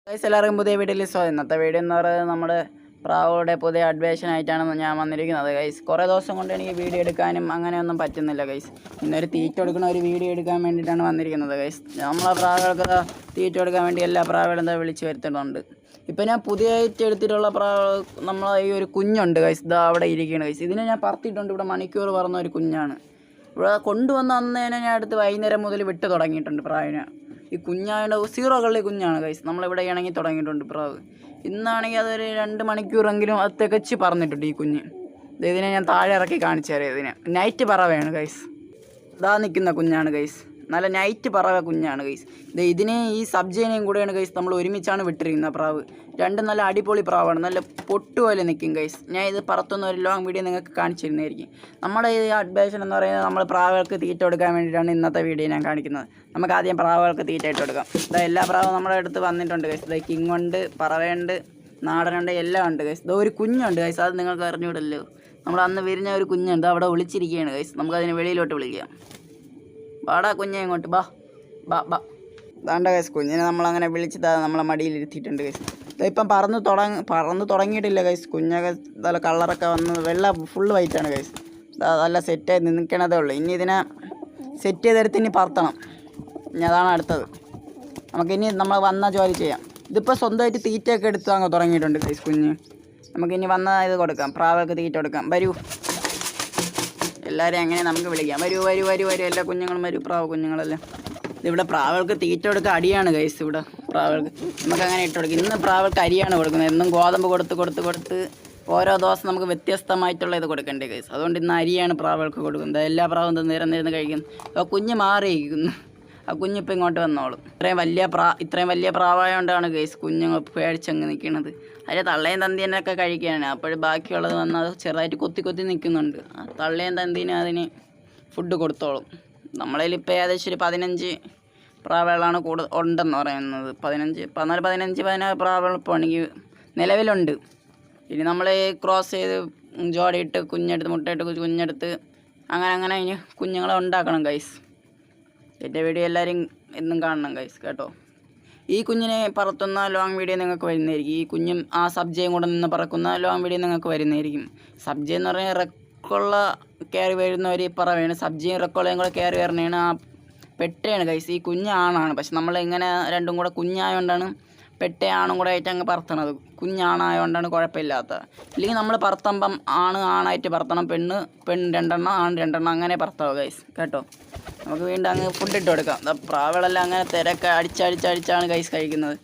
Guys എല്ലാവർക്കും പുതിയ വീഡിയോയിൽ സ്വാഗതം. ഇന്നത്തെ വീഡിയോ എന്ന് പറയുന്നത് നമ്മുടെ പ്രാവുകളുടെ പുതിയ അഡ്വേഷൻ ആയിട്ടാണ് ഞാൻ വന്നിരിക്കുന്നത്. ഗൈസ് കുറേ ദിവസം കൊണ്ട് എനിക്ക് വീഡിയോ എടുക്കാനും അങ്ങനെയൊന്നും പറ്റുന്നില്ല ഗൈസ്. ഇന്നൊരു തീറ്റ കൊടുക്കുന്ന ഒരു വീഡിയോ എടുക്കാൻ വേണ്ടിയിട്ടാണ് വന്നിരിക്കുന്നത് ഗൈസ്. നമ്മളെ പ്രാവുകൾക്ക് തീറ്റ കൊടുക്കാൻ വേണ്ടി എല്ലാ പ്രാവുകളും എന്താ വിളിച്ച് വരുത്തുന്നുണ്ട്. ഇപ്പോൾ ഞാൻ പുതിയതായിട്ട് എടുത്തിട്ടുള്ള പ്രാവ് നമ്മളെ ഈ ഒരു കുഞ്ഞുണ്ട് ഗൈസ്. ഇതാ അവിടെ ഇരിക്കുകയാണ് ഗൈസ്. ഇതിനെ ഞാൻ പറത്തിയിട്ടുണ്ട്. ഇവിടെ മണിക്കൂർ പറന്ന ഒരു കുഞ്ഞാണ്. ഇവിടെ കൊണ്ടുവന്ന അന്നേനെ ഞാൻ അടുത്ത് വൈകുന്നേരം മുതൽ വിട്ട് തുടങ്ങിയിട്ടുണ്ട് പ്രാവിനെ. ഈ കുഞ്ഞായുടെ 0 കള്ളി കുഞ്ഞാണ് ഗൈസ്. നമ്മളിവിടെ ഇണങ്ങി തുടങ്ങിയിട്ടുണ്ട് പ്രാവ്. ഇന്നാണെങ്കിൽ അതൊരു 2 മണിക്കൂറെങ്കിലും അത് തികച്ച് പറന്നിട്ടുണ്ട് ഈ കുഞ്ഞ്. ഇതിനെ ഞാൻ താഴെ ഇറക്കി കാണിച്ചു തരാം. ഇതിന് നൈറ്റ് പറവയാണ് ഗൈസ്. ഇതാ നിൽക്കുന്ന കുഞ്ഞാണ് ഗൈസ്. നല്ല നൈറ്റ് പറവ കുഞ്ഞാണ് ഗൈസ്. ഇതിനെ ഈ സബ്ജേനെയും കൂടെയാണ് ഗൈസ് നമ്മൾ ഒരുമിച്ചാണ് വിട്ടിരിക്കുന്നത് പ്രാവ്. രണ്ടും നല്ല അടിപൊളി പ്രാവാണ്. നല്ല പൊട്ടുപോലെ നിൽക്കും ഗൈസ്. ഞാൻ ഇത് പറത്തുന്ന ഒരു ലോങ് വീഡിയോ നിങ്ങൾക്ക് കാണിച്ചു തരുന്നതായിരിക്കും. നമ്മുടെ ഈ അഡ്വേഷൻ എന്ന് പറയുന്നത് നമ്മൾ പ്രാവുകൾക്ക് തീറ്റ കൊടുക്കാൻ വേണ്ടിയിട്ടാണ് ഇന്നത്തെ വീഡിയോ ഞാൻ കാണിക്കുന്നത്. നമുക്ക് ആദ്യം പ്രാവുകൾക്ക് തീറ്റ ഇട്ട് കൊടുക്കാം. എല്ലാ പ്രാവും നമ്മുടെ അടുത്ത് വന്നിട്ടുണ്ട് ഗൈസ്. കിങ്ങുണ്ട്, പറവയുണ്ട്, നാടനുണ്ട്, എല്ലാം ഉണ്ട് ഗൈസ്. ഒരു കുഞ്ഞുണ്ട് ഗൈസ്. അത് നിങ്ങൾക്ക് അറിഞ്ഞൂടല്ലോ. നമ്മൾ അന്ന് വിരിഞ്ഞ ഒരു കുഞ്ഞുണ്ട്, അവിടെ വിളിച്ചിരിക്കുകയാണ് ഗൈസ്. നമുക്കതിന് വെളിയിലോട്ട് വിളിക്കാം. വാടാ കുഞ്ഞെ ഇങ്ങോട്ട് ബാ ബാ ബാ. ദാണ്ട ഗൈസ്, കുഞ്ഞിനെ നമ്മളങ്ങനെ വിളിച്ചിട്ട് നമ്മളെ മടിയിലിരുത്തിയിട്ടുണ്ട് ഗൈസ്. ഇപ്പം പറന്ന് തുടങ്ങിയിട്ടില്ല ഗൈസ്. കുഞ്ഞൊക്കെ നല്ല കളറൊക്കെ വന്ന് വെള്ള ഫുള്ള് വൈറ്റാണ് ഗൈസ്. നല്ല സെറ്റായി നിൽക്കണതേ ഉള്ളൂ. ഇനി ഇതിനെ സെറ്റ് ചെയ്തെടുത്ത് ഇനി പറത്തണം. ഇനി അതാണ് അടുത്തത്. നമുക്കിനി നമ്മൾ വന്ന ജോലി ചെയ്യാം. ഇതിപ്പോൾ സ്വന്തമായിട്ട് തീറ്റയൊക്കെ എടുത്ത് അങ്ങ് തുടങ്ങിയിട്ടുണ്ട് ഗൈസ് കുഞ്ഞ്. നമുക്കിനി വന്ന ഇത് കൊടുക്കാം. പ്രാവൊക്കെ തീറ്റ കൊടുക്കാം. വരൂ എല്ലാവരും അങ്ങനെ നമുക്ക് വിളിക്കാം. വരൂ വരൂ വരൂ വരൂ എല്ലാ കുഞ്ഞുങ്ങളും വരൂ. പ്രാവ് കുഞ്ഞുങ്ങളെല്ലാം ഇവിടെ പ്രാവുകൾക്ക് തീറ്റ കൊടുക്കുക അടിയാണ് ഗൈസ്. ഇവിടെ പ്രാവുകൾക്ക് നമുക്കങ്ങനെ ഇട്ട് കൊടുക്കും. ഇന്ന് പ്രാവുകൾക്ക് അരിയാണ് കൊടുക്കുന്നത്. എന്നും ഗോതമ്പ് കൊടുത്ത് ഓരോ ദിവസം നമുക്ക് വ്യത്യസ്തമായിട്ടുള്ള ഇത് കൊടുക്കണ്ടേ ഗൈസ്. അതുകൊണ്ട് ഇന്ന് അരിയാണ് പ്രാവുകൾക്ക് കൊടുക്കുന്നത്. എല്ലാ പ്രാവും നിരന്നിരുന്ന് കഴിക്കുന്നു. അപ്പോൾ കുഞ്ഞ് മാറിയിരിക്കുന്നു. ആ കുഞ്ഞിപ്പോൾ ഇങ്ങോട്ട് വന്നോളും. ഇത്രയും വലിയ പ്രാവായതുകൊണ്ടാണ് ഗൈസ് കുഞ്ഞുങ്ങൾ പേടിച്ചങ്ങ് നിൽക്കുന്നത്. അതിൽ തള്ളയും തന്തീനൊക്കെ കഴിക്കുകയാണ്. അപ്പോൾ ബാക്കിയുള്ളത് വന്നാൽ ചെറുതായിട്ട് കൊത്തി നിൽക്കുന്നുണ്ട്. ആ തള്ളയും തന്തീനും അതിന് ഫുഡ് കൊടുത്തോളും. നമ്മളതിൽ ഇപ്പോൾ ഏകദേശം ഒരു 15 പ്രാവുകളാണ് ഉണ്ടെന്ന് പറയുന്നത്. 16 പ്രാവുകൾ ഇപ്പോൾ എനിക്ക് നിലവിലുണ്ട്. ഇനി നമ്മൾ ക്രോസ് ചെയ്ത് ജോഡിയിട്ട് മുട്ടയിട്ട് കുഞ്ഞെടുത്ത് അങ്ങനെ ഇനി കുഞ്ഞുങ്ങളെ ഉണ്ടാക്കണം ഗൈസ്. എൻ്റെ വീഡിയോ എല്ലാവരും എന്നും കാണണം ഗൈസ് കേട്ടോ. ഈ കുഞ്ഞിനെ പറത്തുന്ന ലോങ് വീഡിയോ നിങ്ങൾക്ക് വരുന്നതായിരിക്കും. ഈ കുഞ്ഞും ആ സബ്ജയും കൂടെ നിന്ന് പറക്കുന്ന ലോങ് വീഡിയോ നിങ്ങൾക്ക് വരുന്നതായിരിക്കും. സബ്ജ എന്ന് പറഞ്ഞാൽ റെക്കുള്ള കയറി വരുന്ന ഒരു പറവയാണ്. സബ്ജയും റെക്കുള്ളയും കൂടെ കയറി വരുന്നതാണ് ആ പെട്ടയാണ് ഗൈസ്. ഈ കുഞ്ഞാണാണ്. പക്ഷെ നമ്മൾ ഇങ്ങനെ രണ്ടും കൂടെ കുഞ്ഞായതുകൊണ്ടാണ് പെട്ടയാണും കൂടെ ആയിട്ട് അങ്ങ് പറത്തണത്. കുഞ്ഞാണായതുകൊണ്ടാണ് കുഴപ്പമില്ലാത്തത്. ഇല്ലെങ്കിൽ നമ്മൾ പറത്തുമ്പം ആണായിട്ട് പറത്തണം, പെണ്ണ് 2 ആൺ 2 അങ്ങനെ പറത്താവും ഗൈസ് കേട്ടോ. നമുക്ക് വീണ്ടും അങ്ങ് ഫുഡ് ഇട്ട് കൊടുക്കാം. പ്രാവുകളെല്ലാം അങ്ങനെ തിരക്ക് അടിച്ചടിച്ചാണ് ഗൈസ് കഴിക്കുന്നത്.